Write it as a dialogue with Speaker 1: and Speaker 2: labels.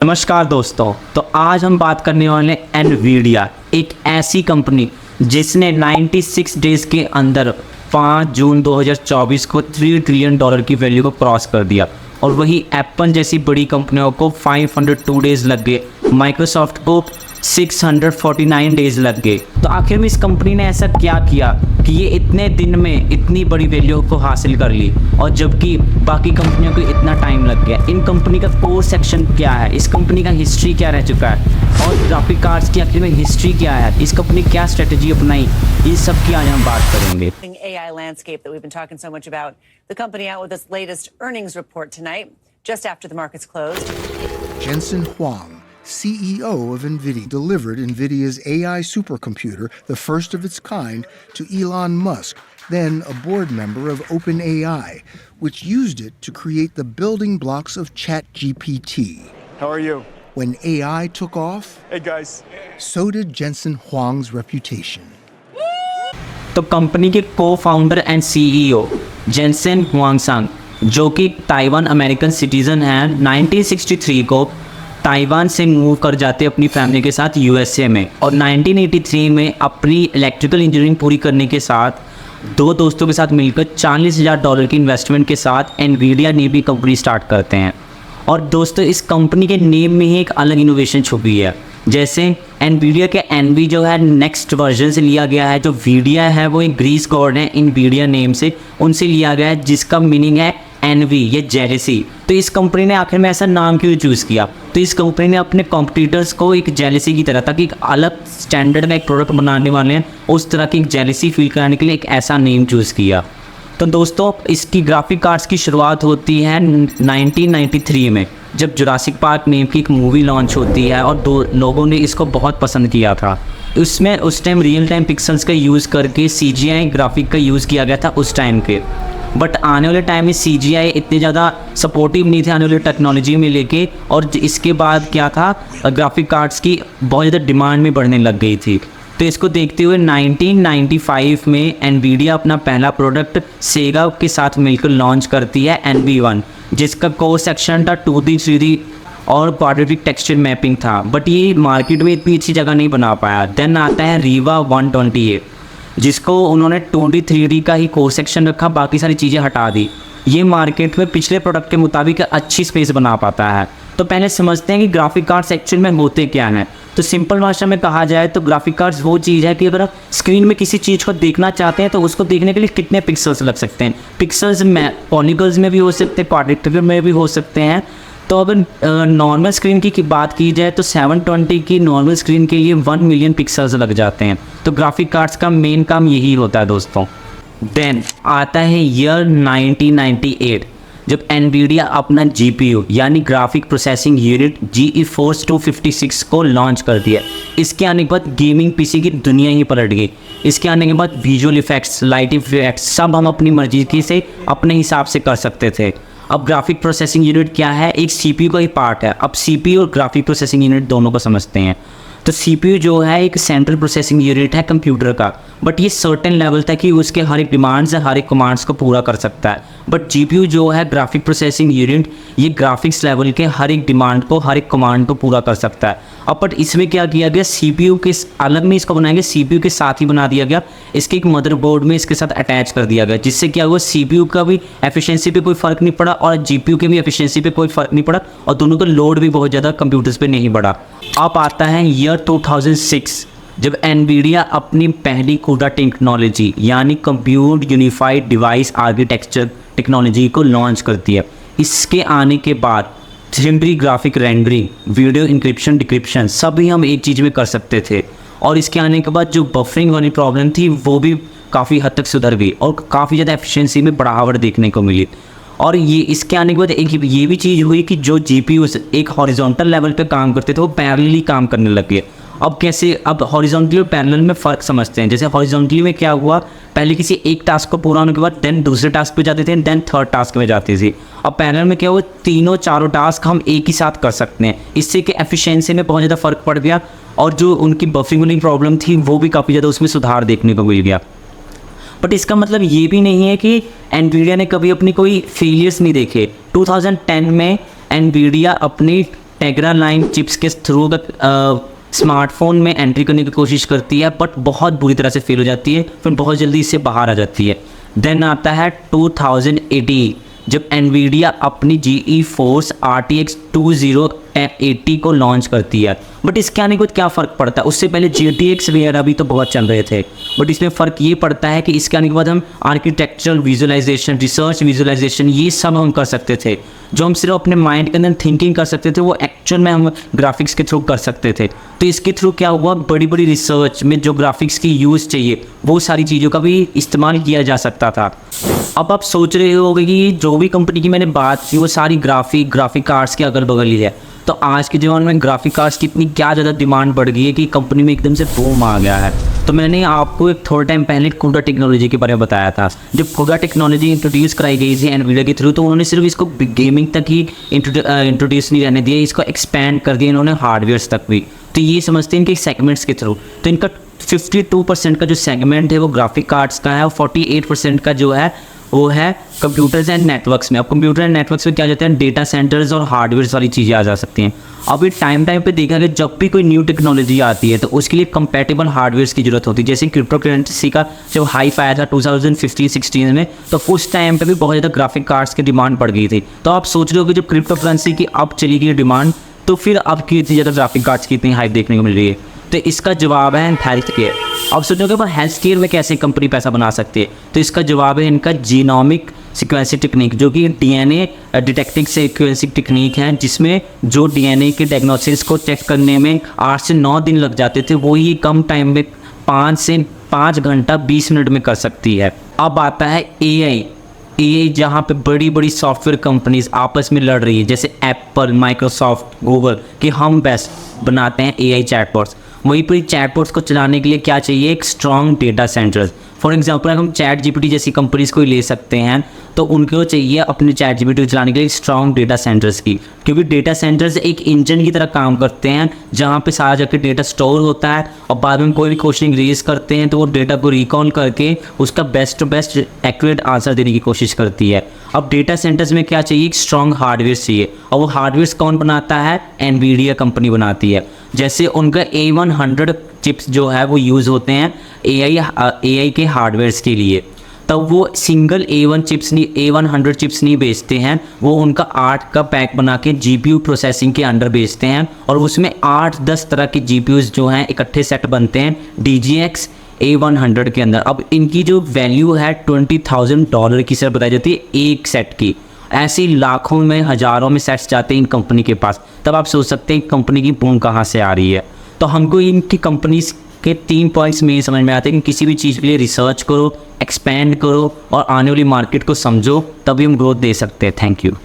Speaker 1: नमस्कार दोस्तों। तो आज हम बात करने वाले हैं एनवीडिया, एक ऐसी कंपनी जिसने 96 डेज के अंदर 5 जून 2024 को $3 ट्रिलियन की वैल्यू को क्रॉस कर दिया। और वही एप्पल जैसी बड़ी कंपनियों को 502 डेज लग गए, माइक्रोसॉफ्ट को 649 डेज लग गए। तो आखिर में इस कंपनी ने ऐसा क्या किया कि ये इतने दिन में इतनी बड़ी वैल्यू को हासिल कर ली, और जबकि बाकी कंपनियों को इतना टाइम लग गया। इन कंपनी का कोर सेक्शन क्या है, इस कंपनी का हिस्ट्री क्या रह चुका है, और ग्राफिक कार्ड्स की आखिर में हिस्ट्री क्या है, इस कंपनी क्या स्ट्रेटेजी अपनाई, इस सब की आज हम बात करेंगे।
Speaker 2: AI landscape that we've been talking so much about. The company out with its latest earnings report tonight, just after the markets closed.
Speaker 3: Jensen Huang, CEO of NVIDIA, delivered NVIDIA's AI supercomputer, the first of its kind, to Elon Musk, then a board member of OpenAI, which used it to create the building blocks of ChatGPT.
Speaker 4: How are you?
Speaker 3: When AI took off,
Speaker 4: Hey guys.
Speaker 3: so did Jensen Huang's reputation.
Speaker 1: तो company के को founder and CEO Jensen हुआंगसांग, जो कि Taiwan American citizen हैं, 1963 को Taiwan से move कर जाते अपनी फैमिली के साथ यूएसए में, और 1983 में अपनी इलेक्ट्रिकल इंजीनियरिंग पूरी करने के साथ दो दोस्तों के साथ मिलकर $40,000 की इन्वेस्टमेंट के साथ एनवीडिया ने भी कंपनी स्टार्ट करते हैं। और दोस्तों, इस कंपनी के नेम में ही एक अलग इनोवेशन छुपी है। जैसे एनवीडिया के एनवी जो है नेक्स्ट वर्जन से लिया गया है, जो वीडिया है वो एक ग्रीस गॉड है इनवीडिया नेम से, उनसे लिया गया है, जिसका मीनिंग है एनवी, ये जेलेसी। तो इस कंपनी ने आखिर में ऐसा नाम क्यों चूज़ किया? तो इस कंपनी ने अपने कॉम्पिटिटर्स को एक जेलेसी की तरह, ताकि एक अलग स्टैंडर्ड में एक प्रोडक्ट बनाने वाले हैं, उस तरह की एक जेलेसी फील कराने के लिए एक ऐसा नेम चूज़ किया। तो दोस्तों, इसकी ग्राफिक कार्ड्स की शुरुआत होती है 1993 में, जब जुरासिक पार्क नेम की एक मूवी लॉन्च होती है, और दो लोगों ने इसको बहुत पसंद किया था। उसमें उस टाइम रियल टाइम पिक्सल्स का यूज़ करके CGI ग्राफिक का यूज़ किया गया था उस टाइम के। बट आने वाले टाइम में CGI इतने ज़्यादा सपोर्टिव नहीं थे आने वाली टेक्नोलॉजी में लेके, और इसके बाद क्या था, ग्राफिक कार्ड्स की बहुत ज़्यादा डिमांड में बढ़ने लग गई थी। तो इसको देखते हुए 1995 में एनवीडिया अपना पहला प्रोडक्ट सेगा के साथ मिलकर लॉन्च करती है NV1, जिसका कोर सेक्शन था 2D 3D और क्वाड्रेटिक टेक्सचर मैपिंग था। बट ये मार्केट में इतनी अच्छी जगह नहीं बना पाया। देन आता है रीवा 128, जिसको उन्होंने 2D 3D का ही कोर सेक्शन रखा, बाकी सारी चीज़ें हटा दी। ये मार्केट में पिछले प्रोडक्ट के मुताबिक अच्छी स्पेस बना पाता है। तो पहले समझते हैं कि ग्राफिक कार्ड्स एक्चुअल में होते क्या हैं। तो सिंपल भाषा में कहा जाए तो ग्राफिक कार्ड्स वो चीज़ है कि अगर आप स्क्रीन में किसी चीज़ को देखना चाहते हैं तो उसको देखने के लिए कितने पिक्सल्स लग सकते हैं। पिक्सल्स में पॉलीगन्स में भी हो सकते हैं, क्वाड्रेटिक में भी हो सकते हैं। तो अगर नॉर्मल स्क्रीन की बात की जाए तो 720 की नॉर्मल स्क्रीन के लिए 1 मिलियन पिक्सल्स लग जाते हैं। तो ग्राफिक कार्ड्स का मेन काम यही होता है दोस्तों। देन आता है ईयर 1998, जब एनवीडिया अपना GPU यानी ग्राफिक प्रोसेसिंग यूनिट GeForce 256 को लॉन्च कर दिया। इसके आने के बाद गेमिंग PC की दुनिया ही पलट गई। इसके आने के बाद विजुअल इफेक्ट्स, लाइट इफेक्ट्स सब हम अपनी मर्जी की से अपने हिसाब से कर सकते थे। अब ग्राफिक प्रोसेसिंग यूनिट क्या है? एक CPU का ही पार्ट है। अब CPU और ग्राफिक प्रोसेसिंग यूनिट दोनों को समझते हैं। तो CPU जो है एक सेंट्रल प्रोसेसिंग यूनिट है कंप्यूटर का, बट ये सर्टेन लेवल तक ही उसके हर एक डिमांड्स हर एक कमांड्स को पूरा कर सकता है। बट GPU जो है ग्राफिक प्रोसेसिंग यूनिट, ये ग्राफिक्स लेवल के हर एक डिमांड को, हर एक कमांड को पूरा कर सकता है। अब बट इसमें क्या किया गया, CPU के अलग में इसको बनाएंगे, CPU के साथ ही बना दिया गया। इसके एक मदरबोर्ड में इसके साथ अटैच कर दिया गया, जिससे क्या हुआ, CPU का भी एफिशिएंसी पे कोई फ़र्क नहीं पड़ा और GPU के भी एफिशिएंसी पे कोई फ़र्क नहीं पड़ा, और दोनों का लोड भी बहुत ज़्यादा कंप्यूटर्स पे नहीं बढ़ा। अब आता है ईयर 2006, जब एनवीडिया अपनी पहली CUDA टेक्नोलॉजी यानी compute unified device architecture technology को लॉन्च करती है। इसके आने के बाद 3D graphic rendering, video encryption, decryption सभी हम एक चीज़ में कर सकते थे। और इसके आने के बाद जो बफरिंग वाली प्रॉब्लम थी वो भी काफ़ी हद तक सुधर गई, और काफ़ी ज़्यादा एफिशिएंसी में बढ़ावट देखने को मिली। और ये इसके आने के बाद एक ये भी चीज़ हुई कि जो GPUs एक हॉरिजॉन्टल लेवल पे काम करते थे वो पैरेलली काम करने लग गए। अब कैसे, अब हॉरिजॉन्टली और पैरेलल में फ़र्क समझते हैं। जैसे हॉरिजॉन्टली में क्या हुआ, पहले किसी एक टास्क को पूरा होने के बाद देन दूसरे टास्क पे जाते थे, देन थर्ड टास्क में जाती थी। अब पैरेलल में क्या हुआ, तीनों चारों टास्क हम एक ही साथ कर सकते हैं। इससे कि एफिशिएंसी में बहुत ज़्यादा फ़र्क पड़ गया, और जो उनकी बफरिंग वाली प्रॉब्लम थी वो भी काफ़ी ज़्यादा उसमें सुधार देखने को मिल गया। बट इसका मतलब ये भी नहीं है कि एनवीडिया ने कभी अपनी कोई फेलियर्स नहीं देखे। 2010 में एनवीडिया अपनी टेग्रा लाइन चिप्स के थ्रू स्मार्टफोन में एंट्री करने की कोशिश करती है, बट बहुत बुरी तरह से फेल हो जाती है, फिर बहुत जल्दी इससे बाहर आ जाती है। देन आता है 2018, जब एनवीडिया अपनी GeForce RTX 2080 को लॉन्च करती है। बट इसके आने के बाद क्या फ़र्क पड़ता है, उससे पहले GTX वगैरह भी तो बहुत चल रहे थे, बट इसमें फ़र्क ये पड़ता है कि इसके आने के बाद हम आर्किटेक्चरल विजुअलाइजेशन, रिसर्च विजुअलाइजेशन, ये सब हम कर सकते थे। जो हम सिर्फ अपने माइंड के अंदर थिंकिंग कर सकते थे, वो एक्चुअल में हम ग्राफिक्स के थ्रू कर सकते थे। तो इसके थ्रू क्या हुआ, बड़ी बड़ी रिसर्च में जो ग्राफिक्स की यूज़ चाहिए वो सारी चीज़ों का भी इस्तेमाल किया जा सकता था। अब आप सोच रहे होगे कि जो भी कंपनी की मैंने बात की वो सारी ग्राफिक कार्ड्स के अगल बगल ही है, तो आज के ज़माने में ग्राफिक कार्ड्स की इतनी क्या ज़्यादा डिमांड बढ़ गई है कि कंपनी में एकदम से बूम आ गया है। तो मैंने आपको एक थोड़ा टाइम पहले CUDA टेक्नोलॉजी के बारे में बताया था। जब CUDA टेक्नोलॉजी इंट्रोड्यूस कराई गई थी एनवीडिया के थ्रू, तो उन्होंने सिर्फ इसको गेमिंग तक ही इंट्रोड्यूस नहीं रहने दिया, इसको एक्सपेंड कर दिया इन्होंने हार्डवेयर्स तक भी। तो ये समझते हैं इनके सेगमेंट्स के थ्रू। तो इनका 52% का जो सेगमेंट है वो ग्राफिक कार्ड्स का है, और 48% का जो है वो है कंप्यूटर्स एंड नेटवर्क्स में। अब कंप्यूटर एंड नेटवर्क्स में क्या जाते हैं, डेटा सेंटर्स और हार्डवेयर वाली चीज़ें आ जा सकती हैं। अभी टाइम पे देखा कि जब भी कोई न्यू टेक्नोलॉजी आती है तो उसके लिए कंपैटिबल हार्डवेयर की जरूरत होती है। जैसे क्रिप्टो करेंसी का जब हाइप आया था 2015-16 में, तो उस टाइम पे भी बहुत ज़्यादा ग्राफिक कार्ड्स की डिमांड पड़ गई थी। तो आप सोच रहे हो कि जब क्रिप्टो करेंसी की अब चली गई डिमांड, तो फिर अब की इतनी ज़्यादा ग्राफिक कार्ड्स की इतनी हाइप देखने को मिल रही है। तो इसका जवाब है हेल्थ केयर। अब सोचोगे पर हेल्थ केयर में कैसे कंपनी पैसा बना सकती है, तो इसका जवाब है इनका जीनोमिक सीक्वेंसिंग टेक्निक, जो कि DNA डिटेक्टिंग सीक्वेंसिंग टेक्निक है, जिसमें जो DNA के डायग्नोसिस को चेक करने में 8 से 9 दिन लग जाते थे, वो ही कम टाइम में 5 घंटा 20 मिनट में कर सकती है। अब आता है AI, जहाँ पे बड़ी बड़ी सॉफ्टवेयर कंपनीज आपस में लड़ रही है, जैसे एप्पल, माइक्रोसॉफ्ट, गूगल, कि हम बेस्ट बनाते हैं AI चैटबॉट्स। वहीं पर चैटबॉट्स को चलाने के लिए क्या चाहिए, एक strong data centres. For example हम ChatGPT जैसी कंपनीज को ही ले सकते हैं, तो उनको चाहिए अपने ChatGPT को चलाने के लिए स्ट्रॉन्ग डेटा सेंटर्स की, क्योंकि डेटा सेंटर्स एक इंजन की तरह काम करते हैं, जहाँ पे सारा जाकर डेटा स्टोर होता है, और बाद में कोई भी क्वेश्चन रेज करते हैं तो वो डेटा को रिकॉल करके उसका बेस्ट एक्यूरेट आंसर देने की कोशिश करती है। अब डेटा सेंटर्स में क्या चाहिए, एक स्ट्रॉन्ग हार्डवेयर चाहिए, और वो हार्डवेयर कौन बनाता है, एनवीडिया कंपनी बनाती है। जैसे उनका A100 चिप्स जो है वो यूज़ होते हैं AI के हार्डवेयर्स के लिए, तब वो सिंगल A100 चिप्स नहीं बेचते हैं, वो उनका 8 का पैक बना के GPU प्रोसेसिंग के अंडर बेचते हैं, और उसमें 8-10 तरह के GPUs जो हैं इकट्ठे सेट बनते हैं DGX A100 के अंदर। अब इनकी जो वैल्यू है $20,000 की सर बताई जाती है एक सेट की। ऐसे लाखों में हज़ारों में सेट्स जाते हैं इन कंपनी के पास। तब आप सोच सकते हैं कंपनी की बूम कहाँ से आ रही है। तो हमको इनकी कंपनीज के 3 पॉइंट्स में ये समझ में आते हैं कि किसी भी चीज़ के लिए रिसर्च करो, एक्सपेंड करो और आने वाली मार्केट को समझो, तभी हम ग्रोथ दे सकते हैं। Thank you.